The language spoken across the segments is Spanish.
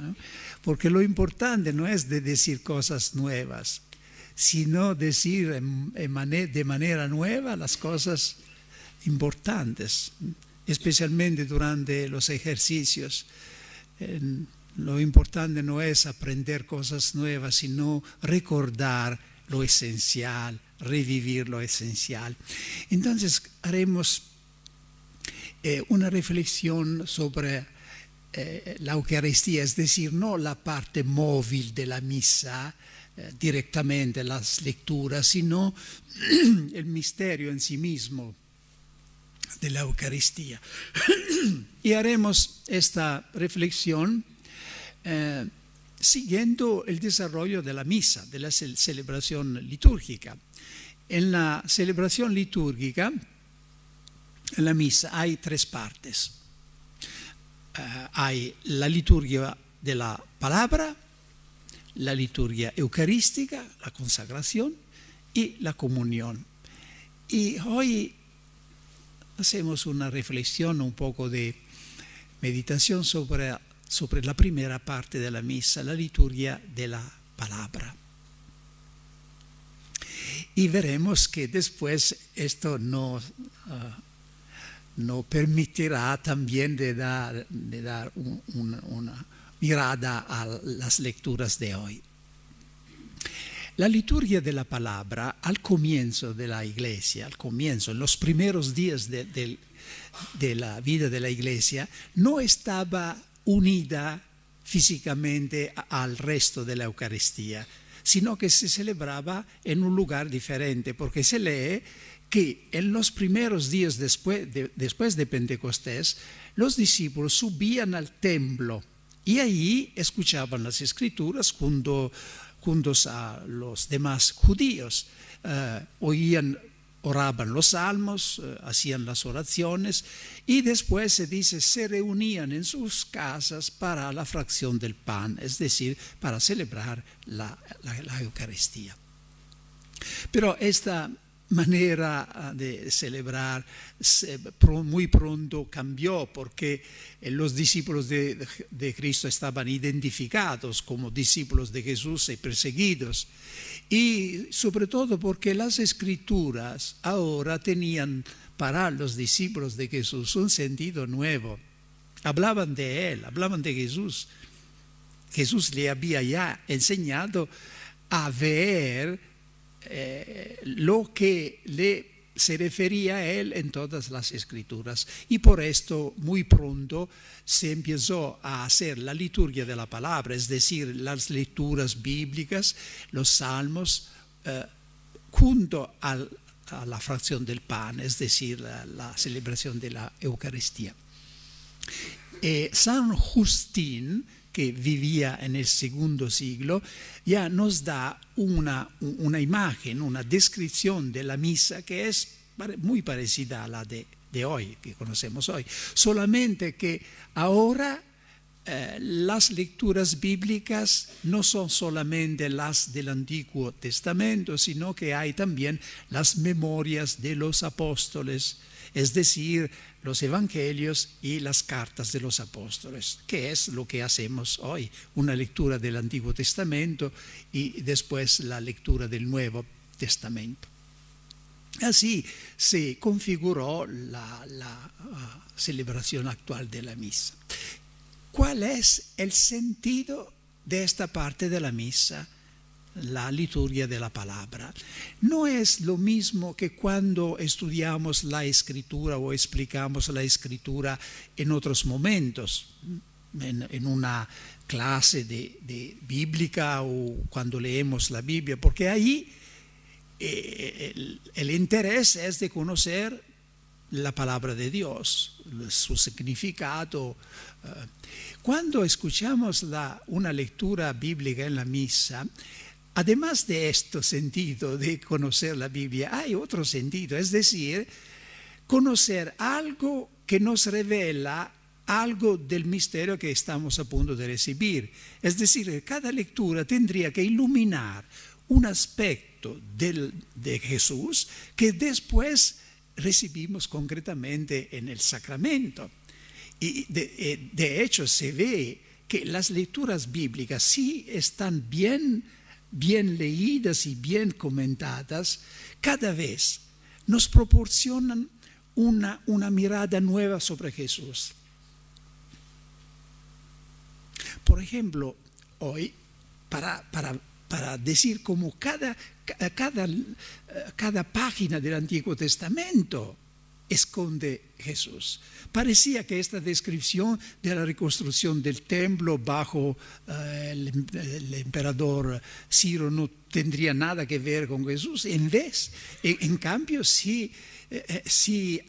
¿no? Porque lo importante no es de decir cosas nuevas, sino decir de manera nueva las cosas importantes, especialmente durante los ejercicios. Lo importante no es aprender cosas nuevas, sino recordar lo esencial, revivir lo esencial. Entonces haremos una reflexión sobre la Eucaristía, es decir, no la parte móvil de la misa, directamente las lecturas, sino el misterio en sí mismo de la Eucaristía. Y haremos esta reflexión siguiendo el desarrollo de la misa, de la celebración litúrgica. En la celebración litúrgica, en la misa, hay tres partes. Hay la liturgia de la palabra, la liturgia eucarística, la consagración y la comunión. Y hoy hacemos una reflexión, un poco de meditación sobre la primera parte de la misa, la liturgia de la palabra. Y veremos que después esto no permitirá también de dar una mirada a las lecturas de hoy. La liturgia de la palabra, al comienzo de la iglesia, al comienzo, en los primeros días de la vida de la iglesia, no estaba unida físicamente al resto de la Eucaristía, sino que se celebraba en un lugar diferente, porque se lee que en los primeros días después de Pentecostés, los discípulos subían al templo y allí escuchaban las Escrituras juntos a los demás judíos, oraban los salmos, hacían las oraciones y después se dice se reunían en sus casas para la fracción del pan, es decir, para celebrar la Eucaristía. Pero esta manera de celebrar muy pronto cambió, porque los discípulos de Cristo estaban identificados como discípulos de Jesús y perseguidos, y sobre todo porque las Escrituras ahora tenían para los discípulos de Jesús un sentido nuevo. Hablaban de Él, hablaban de Jesús. Jesús le había ya enseñado a ver lo que se refería a él en todas las Escrituras, y por esto muy pronto se empezó a hacer la liturgia de la palabra, es decir, las lecturas bíblicas, los salmos, junto a la fracción del pan, es decir, la celebración de la Eucaristía. San Justín, que vivía en el segundo siglo, ya nos da una imagen, una descripción de la misa que es muy parecida a la de hoy, que conocemos hoy. Solamente que ahora las lecturas bíblicas no son solamente las del Antiguo Testamento, sino que hay también las memorias de los apóstoles, es decir, los evangelios y las cartas de los apóstoles, que es lo que hacemos hoy, una lectura del Antiguo Testamento y después la lectura del Nuevo Testamento. Así se configuró la celebración actual de la misa. ¿Cuál es el sentido de esta parte de la misa? La liturgia de la palabra. No es lo mismo que cuando estudiamos la Escritura o explicamos la Escritura en otros momentos, en una clase de bíblica o cuando leemos la Biblia, porque ahí el interés es de conocer la palabra de Dios, su significado. Cuando escuchamos una lectura bíblica en la misa, además de este sentido de conocer la Biblia, hay otro sentido, es decir, conocer algo que nos revela algo del misterio que estamos a punto de recibir. Es decir, cada lectura tendría que iluminar un aspecto de Jesús que después recibimos concretamente en el sacramento. Y de hecho se ve que las lecturas bíblicas sí están bien leídas y bien comentadas, cada vez nos proporcionan una mirada nueva sobre Jesús. Por ejemplo, hoy, para decir cómo cada página del Antiguo Testamento esconde Jesús. Parecía que esta descripción de la reconstrucción del templo bajo el emperador Ciro no tendría nada que ver con Jesús. En cambio, si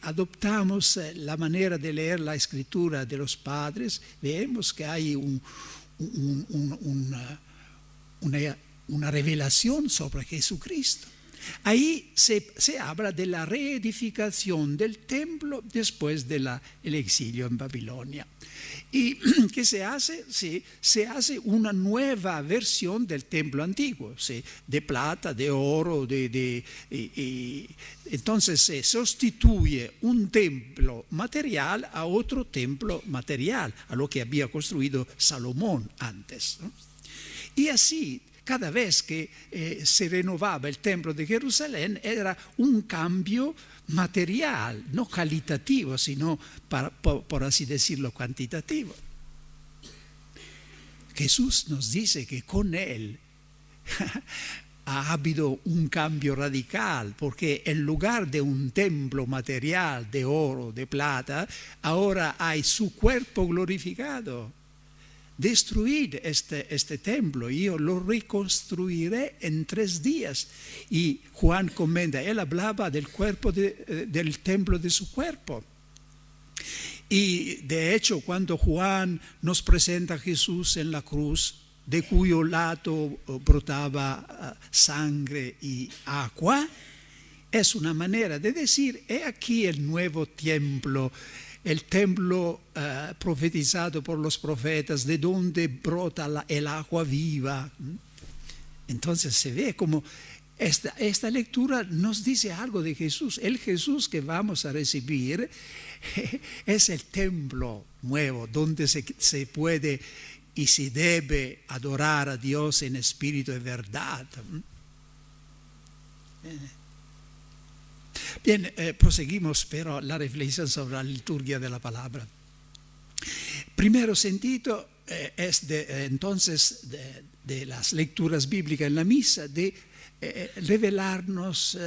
adoptamos la manera de leer la escritura de los padres, vemos que hay una revelación sobre Jesucristo. Ahí se habla de la reedificación del templo después del exilio en Babilonia. ¿Y qué se hace? Se hace una nueva versión del templo antiguo, de plata, de oro, entonces se sustituye un templo material a otro templo material, a lo que había construido Salomón antes, ¿no? Y así, cada vez que se renovaba el templo de Jerusalén, era un cambio material, no cualitativo, sino, por así decirlo, cuantitativo. Jesús nos dice que con él ha habido un cambio radical, porque en lugar de un templo material de oro, de plata, ahora hay su cuerpo glorificado. Destruid este templo, yo lo reconstruiré en 3 días. Y Juan comenta, él hablaba del cuerpo del templo de su cuerpo. Y de hecho, cuando Juan nos presenta a Jesús en la cruz, de cuyo lado brotaba sangre y agua, es una manera de decir, he aquí el nuevo templo, el templo profetizado por los profetas, de donde brota el agua viva. Entonces se ve como esta lectura nos dice algo de Jesús. El Jesús que vamos a recibir es el templo nuevo, donde se puede y se debe adorar a Dios en espíritu y verdad. Bien, proseguimos pero la reflexión sobre la liturgia de la palabra. Primero sentido es entonces de las lecturas bíblicas en la misa, de revelarnos,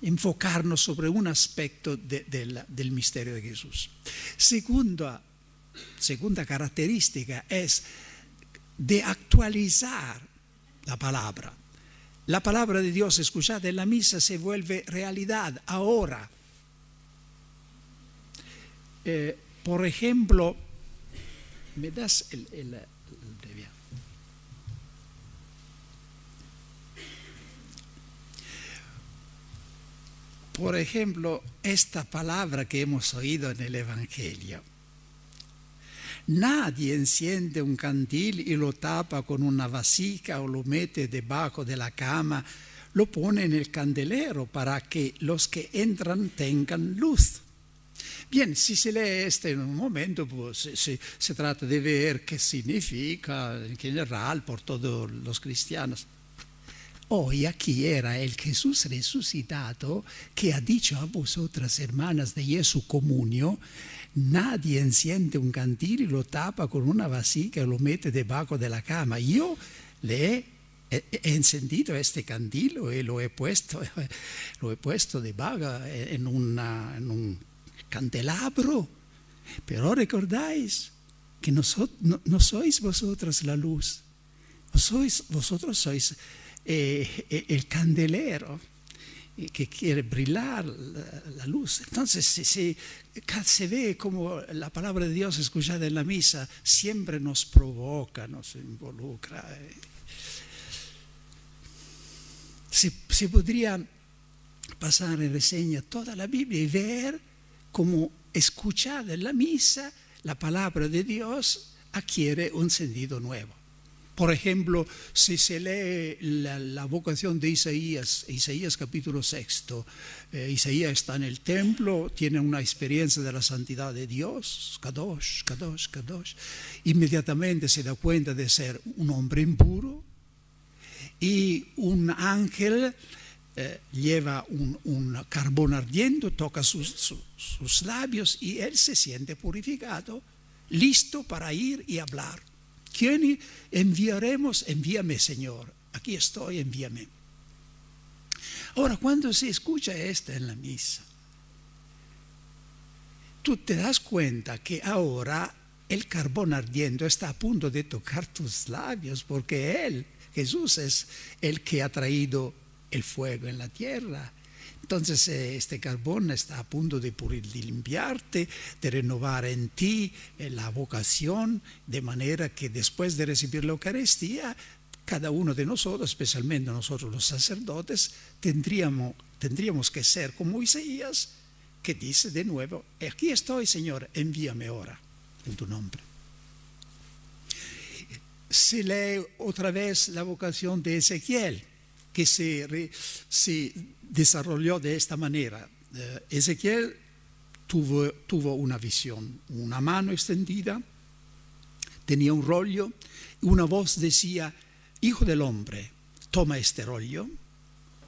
enfocarnos sobre un aspecto del misterio de Jesús. Segunda característica es de actualizar la palabra. La palabra de Dios escuchada en la misa se vuelve realidad ahora. Por ejemplo, ¿me das el Por ejemplo, esta palabra que hemos oído en el Evangelio. Nadie enciende un candil y lo tapa con una vasija o lo mete debajo de la cama, lo pone en el candelero para que los que entran tengan luz. Bien, si se lee esto en un momento, pues se trata de ver qué significa en general por todos los cristianos. Hoy aquí era el Jesús resucitado que ha dicho a vosotras, hermanas de Jesús comunio, nadie enciende un candil y lo tapa con una vasija y lo mete debajo de la cama. Yo le he encendido este candil y lo he puesto debajo en un candelabro. Pero recordáis que no sois vosotras la luz, vosotros sois el candelero que quiere brillar la luz. Entonces se ve como la palabra de Dios escuchada en la misa siempre nos provoca, nos involucra. Se podría pasar en reseña toda la Biblia y ver cómo escuchada en la misa la palabra de Dios adquiere un sentido nuevo. Por ejemplo, si se lee la vocación de Isaías, Isaías capítulo 6, Isaías está en el templo, tiene una experiencia de la santidad de Dios, Kadosh, Kadosh, Kadosh. Inmediatamente se da cuenta de ser un hombre impuro y un ángel lleva un carbón ardiendo, toca sus labios y él se siente purificado, listo para ir y hablar. ¿Quién enviaremos? Envíame, Señor. Aquí estoy, envíame. Ahora, cuando se escucha esto en la misa, tú te das cuenta que ahora el carbón ardiendo está a punto de tocar tus labios, porque Él, Jesús, es el que ha traído el fuego en la tierra. Entonces este carbón está a punto de limpiarte, de renovar en ti la vocación, de manera que después de recibir la Eucaristía, cada uno de nosotros, especialmente nosotros los sacerdotes, tendríamos que ser como Isaías, que dice de nuevo, aquí estoy, Señor, envíame ahora en tu nombre. Se lee otra vez la vocación de Ezequiel, que se desarrolló de esta manera. Ezequiel tuvo una visión, una mano extendida, tenía un rollo, y una voz decía, hijo del hombre, toma este rollo,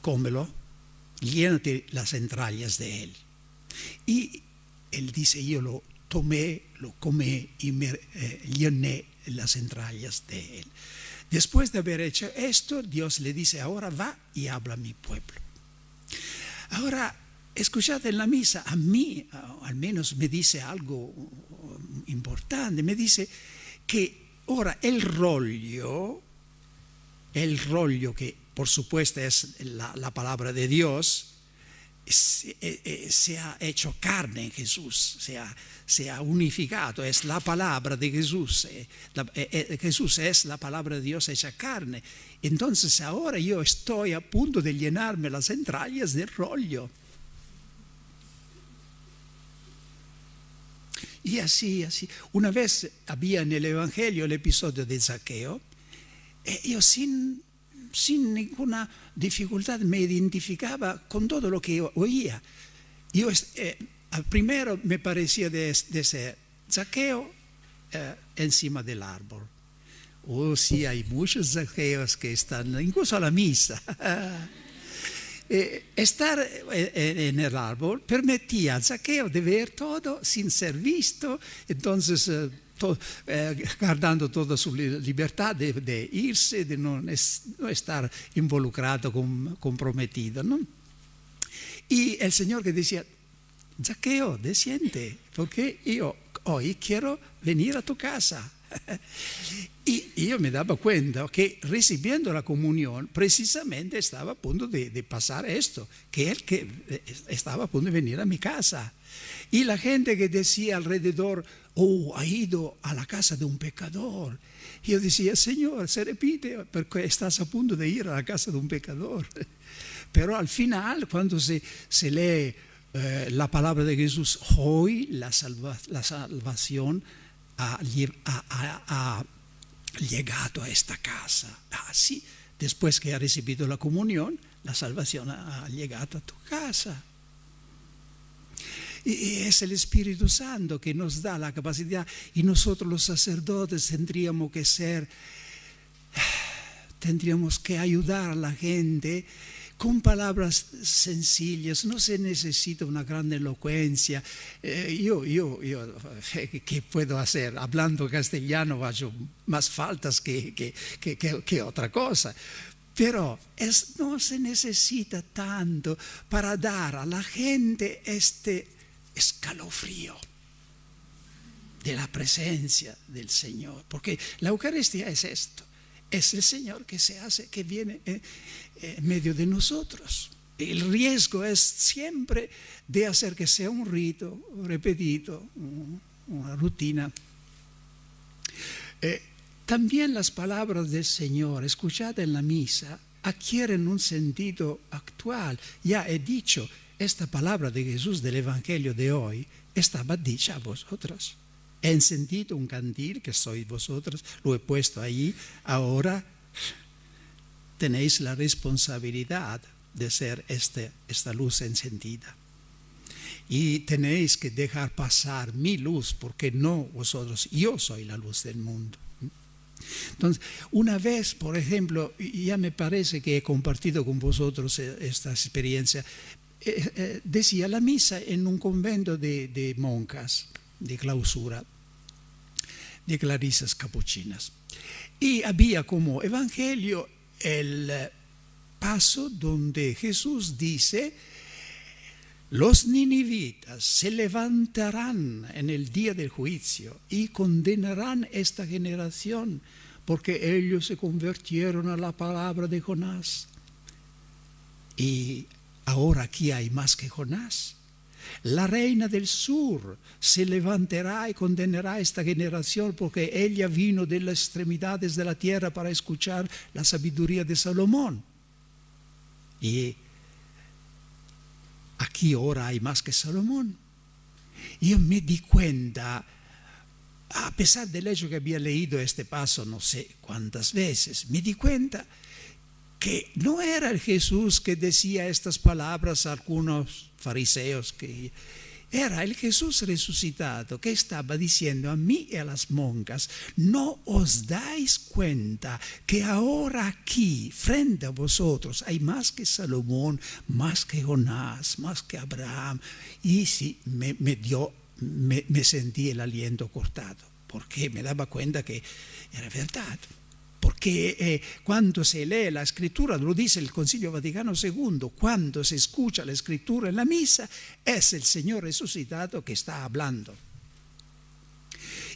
cómelo, llénate las entrañas de él. Y él dice, yo lo tomé, lo comí y me llené las entrañas de él. Después de haber hecho esto, Dios le dice, ahora va y habla a mi pueblo. Ahora, escuchad en la misa, a mí al menos me dice algo importante, me dice que ahora el rollo que por supuesto es la palabra de Dios, se ha hecho carne en Jesús, se ha unificado, es la palabra de Jesús. Jesús es la palabra de Dios hecha carne. Entonces ahora yo estoy a punto de llenarme las entrañas del rollo. Y así. Una vez había en el Evangelio el episodio de Zaqueo, yo sin ninguna dificultad me identificaba con todo lo que yo oía. Yo al primero me parecía de ser Zaqueo encima del árbol. Oh, sí, hay muchos Zaqueos que están incluso a la misa. Estar en el árbol permitía a Zaqueo de ver todo sin ser visto, entonces guardando toda su libertad de irse, de no estar involucrado, comprometido, ¿no? Y el Señor que decía, Zaqueo, desciende, porque yo hoy quiero venir a tu casa. Y yo me daba cuenta que recibiendo la comunión precisamente estaba a punto de pasar esto, que él que estaba a punto de venir a mi casa. Y la gente que decía alrededor, oh, ha ido a la casa de un pecador. Y yo decía, Señor, se repite porque estás a punto de ir a la casa de un pecador. Pero al final, cuando se lee la palabra de Jesús, hoy la salvación ha llegado a esta casa. Así, después que ha recibido la comunión, la salvación ha llegado a tu casa. Y es el Espíritu Santo que nos da la capacidad, y nosotros los sacerdotes tendríamos que ayudar a la gente con palabras sencillas. No se necesita una gran elocuencia. Yo, ¿qué puedo hacer? Hablando castellano hago más faltas que otra cosa. Pero no se necesita tanto para dar a la gente este escalofrío de la presencia del Señor. Porque la Eucaristía es esto. Es el Señor que viene en medio de nosotros. El riesgo es siempre de hacer que sea un rito repetido, una rutina. También las palabras del Señor, escuchadas en la misa, adquieren un sentido actual. Ya he dicho, esta palabra de Jesús del Evangelio de hoy estaba dicha a vosotros. he encendido un candil, que sois vosotros, lo he puesto allí, ahora tenéis la responsabilidad de ser esta luz encendida. Y tenéis que dejar pasar mi luz, porque no vosotros, yo soy la luz del mundo. Entonces, una vez, por ejemplo, ya me parece que he compartido con vosotros esta experiencia, decía la misa en un convento de monjas, de clausura, de clarisas capuchinas. Y había como evangelio el paso donde Jesús dice: los ninivitas se levantarán en el día del juicio y condenarán esta generación, porque ellos se convirtieron a la palabra de Jonás. Y ahora aquí hay más que Jonás. La reina del sur se levantará y condenará a esta generación, porque ella vino de las extremidades de la tierra para escuchar la sabiduría de Salomón. Y aquí ahora hay más que Salomón. Y yo me di cuenta, a pesar del hecho que había leído este paso no sé cuántas veces, me di cuenta que no era el Jesús que decía estas palabras a algunos fariseos, que era el Jesús resucitado que estaba diciendo a mí y a las monjas: ¿no os dais cuenta que ahora aquí, frente a vosotros, hay más que Salomón, más que Jonás, más que Abraham? Y sí, me sentí el aliento cortado, porque me daba cuenta que era verdad. Porque cuando se lee la escritura, lo dice el Concilio Vaticano II, cuando se escucha la escritura en la misa, es el Señor resucitado que está hablando.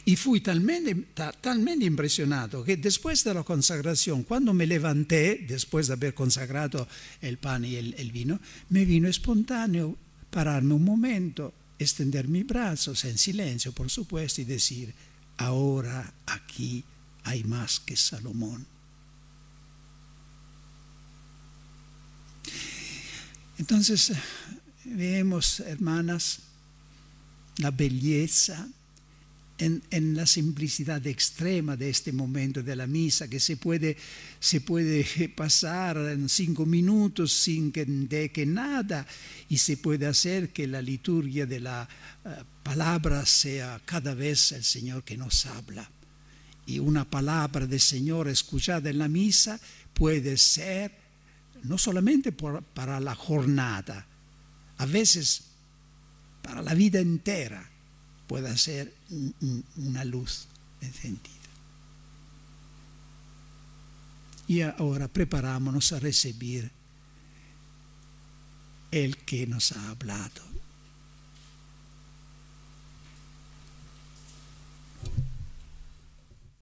Y fui talmente impresionado que después de la consagración, cuando me levanté, después de haber consagrado el pan y el vino, me vino espontáneo pararme un momento, extender mis brazos en silencio, por supuesto, y decir: ahora aquí hay más que Salomón. Entonces, vemos, hermanas, la belleza en la simplicidad extrema de este momento de la misa, que se puede pasar en 5 minutos sin que deje nada, y se puede hacer que la liturgia de la palabra sea cada vez el Señor que nos habla. Y una palabra del Señor escuchada en la misa puede ser no solamente para la jornada, a veces para la vida entera puede ser una luz encendida. Y ahora preparámonos a recibir el que nos ha hablado.